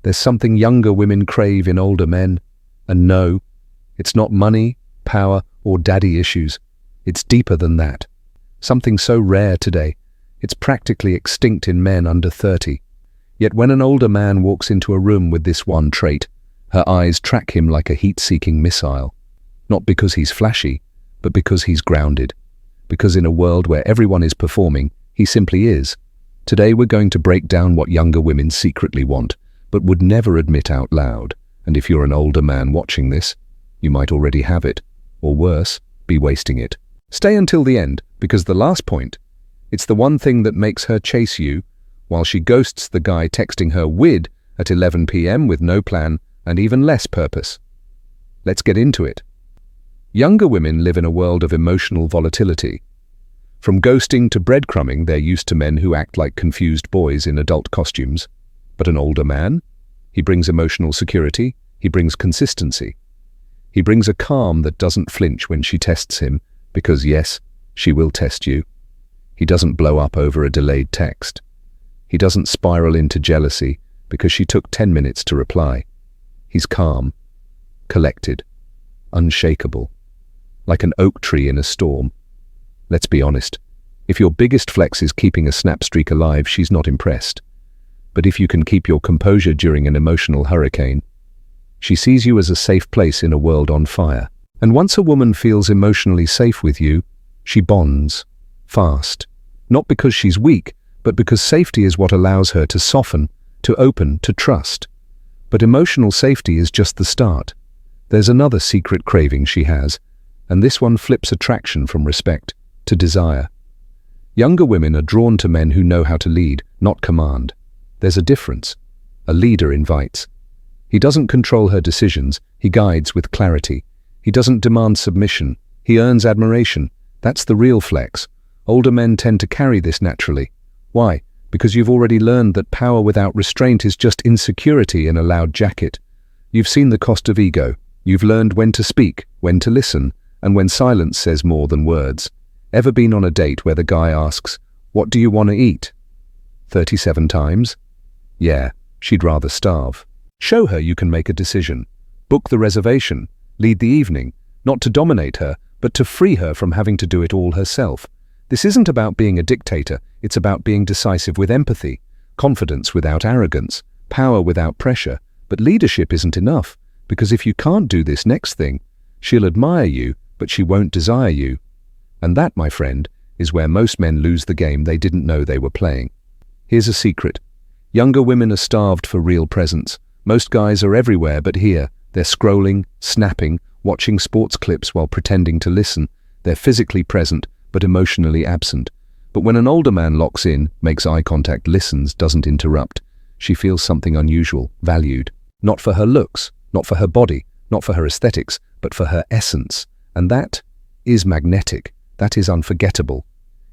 There's something younger women crave in older men. And no, it's not money, power, or daddy issues. It's deeper than that. Something so rare today, it's practically extinct in men under 30. Yet when an older man walks into a room with this one trait, her eyes track him like a heat-seeking missile. Not because he's flashy, but because he's grounded. Because in a world where everyone is performing, he simply is. Today we're going to break down what younger women secretly want, but would never admit out loud. And if you're an older man watching this, you might already have it, or worse, be wasting it. Stay until the end, because the last point, it's the one thing that makes her chase you, while she ghosts the guy texting her WID at 11 p.m. with no plan and even less purpose. Let's get into it. Younger women live in a world of emotional volatility. From ghosting to breadcrumbing, they're used to men who act like confused boys in adult costumes. But an older man? He brings emotional security, he brings consistency. He brings a calm that doesn't flinch when she tests him, because yes, she will test you. He doesn't blow up over a delayed text. He doesn't spiral into jealousy because she took 10 minutes to reply. He's calm, collected, unshakable, like an oak tree in a storm. Let's be honest, if your biggest flex is keeping a snap streak alive, she's not impressed. But if you can keep your composure during an emotional hurricane, she sees you as a safe place in a world on fire. And once a woman feels emotionally safe with you, she bonds, fast. Not because she's weak, but because safety is what allows her to soften, to open, to trust. But emotional safety is just the start. There's another secret craving she has, and this one flips attraction from respect to desire. Younger women are drawn to men who know how to lead, not command. There's a difference. A leader invites. He doesn't control her decisions, he guides with clarity. He doesn't demand submission, he earns admiration. That's the real flex. Older men tend to carry this naturally. Why? Because you've already learned that power without restraint is just insecurity in a loud jacket. You've seen the cost of ego. You've learned when to speak, when to listen, and when silence says more than words. Ever been on a date where the guy asks, "What do you want to eat?" 37 times? Yeah, she'd rather starve. Show her you can make a decision. Book the reservation. Lead the evening. Not to dominate her, but to free her from having to do it all herself. This isn't about being a dictator, it's about being decisive with empathy, confidence without arrogance, power without pressure. But leadership isn't enough, because if you can't do this next thing, she'll admire you, but she won't desire you. And that, my friend, is where most men lose the game they didn't know they were playing. Here's a secret. Younger women are starved for real presence. Most guys are everywhere but here. They're scrolling, snapping, watching sports clips while pretending to listen. They're physically present, but emotionally absent. But when an older man locks in, makes eye contact, listens, doesn't interrupt, she feels something unusual, valued. Not for her looks, not for her body, not for her aesthetics, but for her essence. And that is magnetic. That is unforgettable.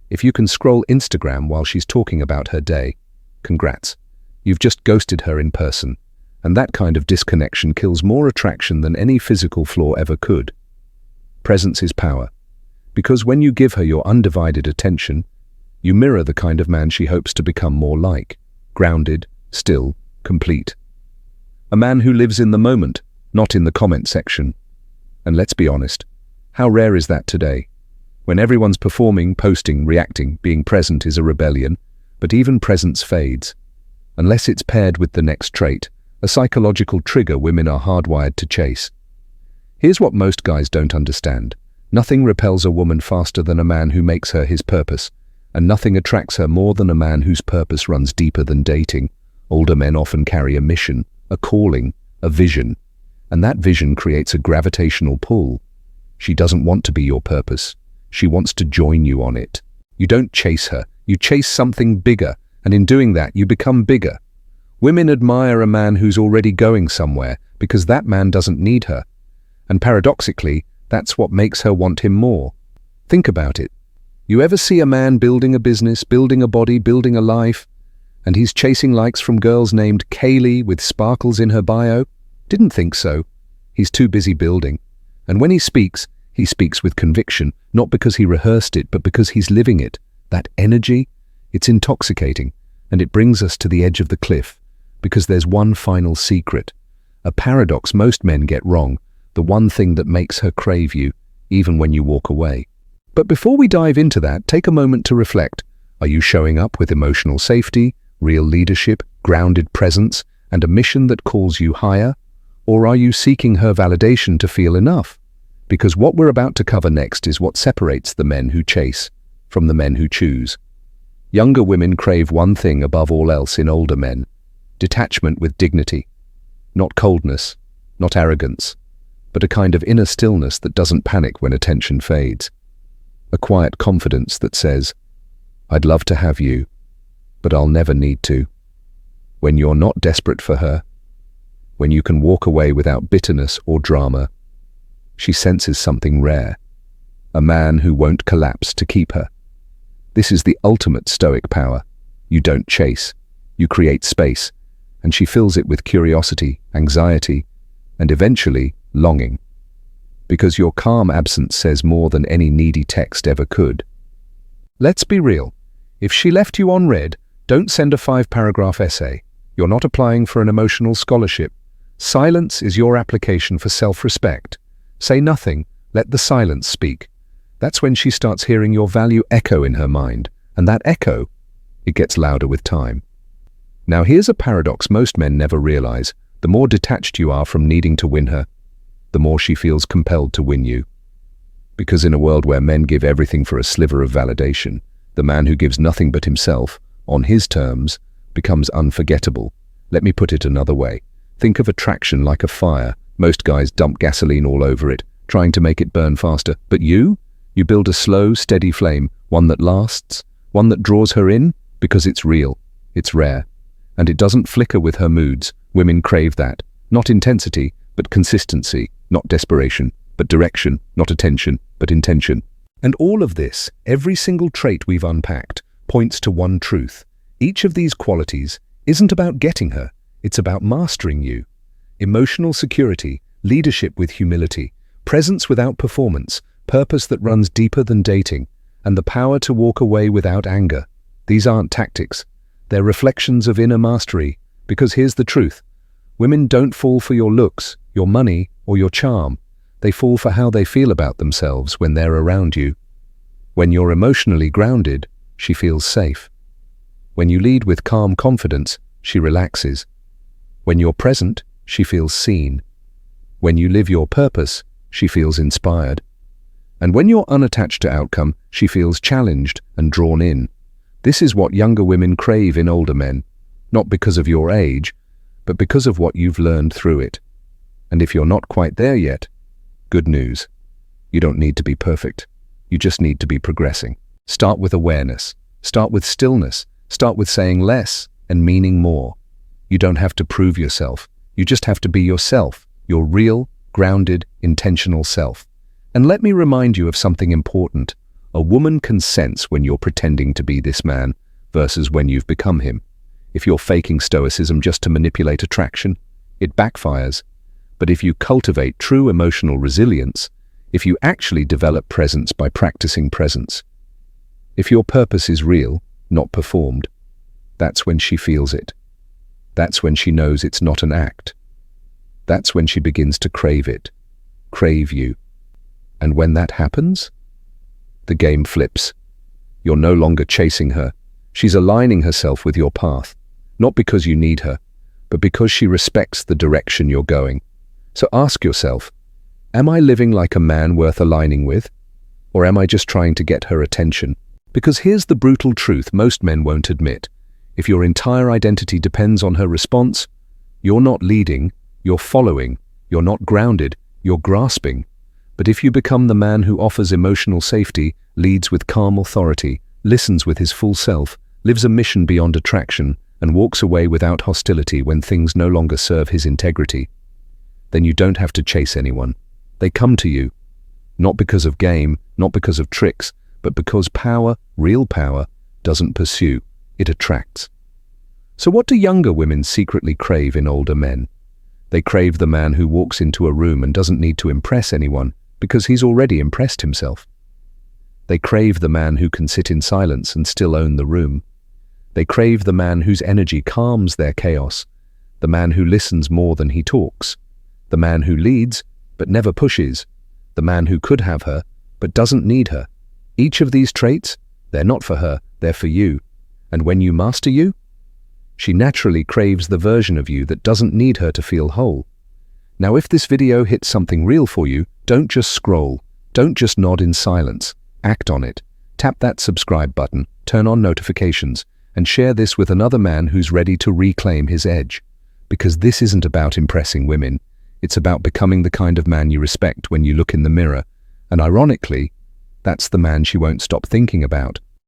If you can scroll Instagram while she's talking about her day, congrats. You've just ghosted her in person. And that kind of disconnection kills more attraction than any physical flaw ever could. Presence is power. Because when you give her your undivided attention, you mirror the kind of man she hopes to become more like. Grounded, still, complete. A man who lives in the moment, not in the comment section. And let's be honest, how rare is that today? When everyone's performing, posting, reacting, being present is a rebellion, but even presence fades. Unless it's paired with the next trait, a psychological trigger women are hardwired to chase. Here's what most guys don't understand. Nothing repels a woman faster than a man who makes her his purpose, and nothing attracts her more than a man whose purpose runs deeper than dating. Older men often carry a mission, a calling, a vision, and that vision creates a gravitational pull. She doesn't want to be your purpose. She wants to join you on it. You don't chase her, you chase something bigger, and in doing that you become bigger. Women admire a man who's already going somewhere because that man doesn't need her. And paradoxically, that's what makes her want him more. Think about it. You ever see a man building a business, building a body, building a life, and he's chasing likes from girls named Kaylee with sparkles in her bio? Didn't think so. He's too busy building. And when he speaks with conviction, not because he rehearsed it, but because he's living it. That energy, it's intoxicating, and it brings us to the edge of the cliff. Because there's one final secret, a paradox most men get wrong, the one thing that makes her crave you, even when you walk away. But before we dive into that, take a moment to reflect. Are you showing up with emotional safety, real leadership, grounded presence, and a mission that calls you higher? Or are you seeking her validation to feel enough? Because what we're about to cover next is what separates the men who chase from the men who choose. Younger women crave one thing above all else in older men: detachment with dignity. Not coldness, not arrogance, but a kind of inner stillness that doesn't panic when attention fades. A quiet confidence that says, "I'd love to have you, but I'll never need to." When you're not desperate for her, when you can walk away without bitterness or drama, she senses something rare, a man who won't collapse to keep her. This is the ultimate Stoic power. You don't chase, you create space, and she fills it with curiosity, anxiety, and eventually longing. Because your calm absence says more than any needy text ever could. Let's be real. If she left you on red, don't send a 5-paragraph essay. You're not applying for an emotional scholarship. Silence is your application for self-respect. Say nothing, let the silence speak. That's when she starts hearing your value echo in her mind, and that echo, it gets louder with time. Now here's a paradox most men never realize. The more detached you are from needing to win her, the more she feels compelled to win you. Because in a world where men give everything for a sliver of validation, the man who gives nothing but himself, on his terms, becomes unforgettable. Let me put it another way. Think of attraction like a fire. Most guys dump gasoline all over it, trying to make it burn faster. But you build a slow, steady flame, one that lasts, one that draws her in, because it's real, it's rare, and it doesn't flicker with her moods. Women crave that. Not intensity, but consistency. Not desperation, but direction. Not attention, but intention. And all of this, every single trait we've unpacked, points to one truth. Each of these qualities isn't about getting her, it's about mastering you. Emotional security, leadership with humility, presence without performance, purpose that runs deeper than dating, and the power to walk away without anger. These aren't tactics. They're reflections of inner mastery. Because here's the truth. Women don't fall for your looks, your money, or your charm. They fall for how they feel about themselves when they're around you. When you're emotionally grounded, she feels safe. When you lead with calm confidence, she relaxes. When you're present, she feels seen. When you live your purpose, she feels inspired. And when you're unattached to outcome, she feels challenged and drawn in. This is what younger women crave in older men, not because of your age, but because of what you've learned through it. And if you're not quite there yet, good news. You don't need to be perfect. You just need to be progressing. Start with awareness. Start with stillness. Start with saying less and meaning more. You don't have to prove yourself. You just have to be yourself, your real, grounded, intentional self. And let me remind you of something important. A woman can sense when you're pretending to be this man versus when you've become him. If you're faking stoicism just to manipulate attraction, it backfires. But if you cultivate true emotional resilience, if you actually develop presence by practicing presence, if your purpose is real, not performed, that's when she feels it. That's when she knows it's not an act. That's when she begins to crave it, crave you. And when that happens, the game flips. You're no longer chasing her. She's aligning herself with your path, not because you need her, but because she respects the direction you're going. So ask yourself, am I living like a man worth aligning with? Or am I just trying to get her attention? Because here's the brutal truth most men won't admit. If your entire identity depends on her response, you're not leading, you're following, you're not grounded, you're grasping. But if you become the man who offers emotional safety, leads with calm authority, listens with his full self, lives a mission beyond attraction, and walks away without hostility when things no longer serve his integrity, then you don't have to chase anyone. They come to you, not because of game, not because of tricks, but because power, real power, doesn't pursue, it attracts. So what do younger women secretly crave in older men? They crave the man who walks into a room and doesn't need to impress anyone because he's already impressed himself. They crave the man who can sit in silence and still own the room. They crave the man whose energy calms their chaos the man who listens more than he talks, the man who leads but never pushes, the man who could have her but doesn't need her. Each of these traits, they're not for her, they're for you. And when you master you, she naturally craves the version of you that doesn't need her to feel whole. Now, if this video hits something real for you, don't just scroll, don't just nod in silence, act on it. Tap that subscribe button, turn on notifications, and share this with another man who's ready to reclaim his edge. Because this isn't about impressing women, it's about becoming the kind of man you respect when you look in the mirror. And ironically, that's the man she won't stop thinking about.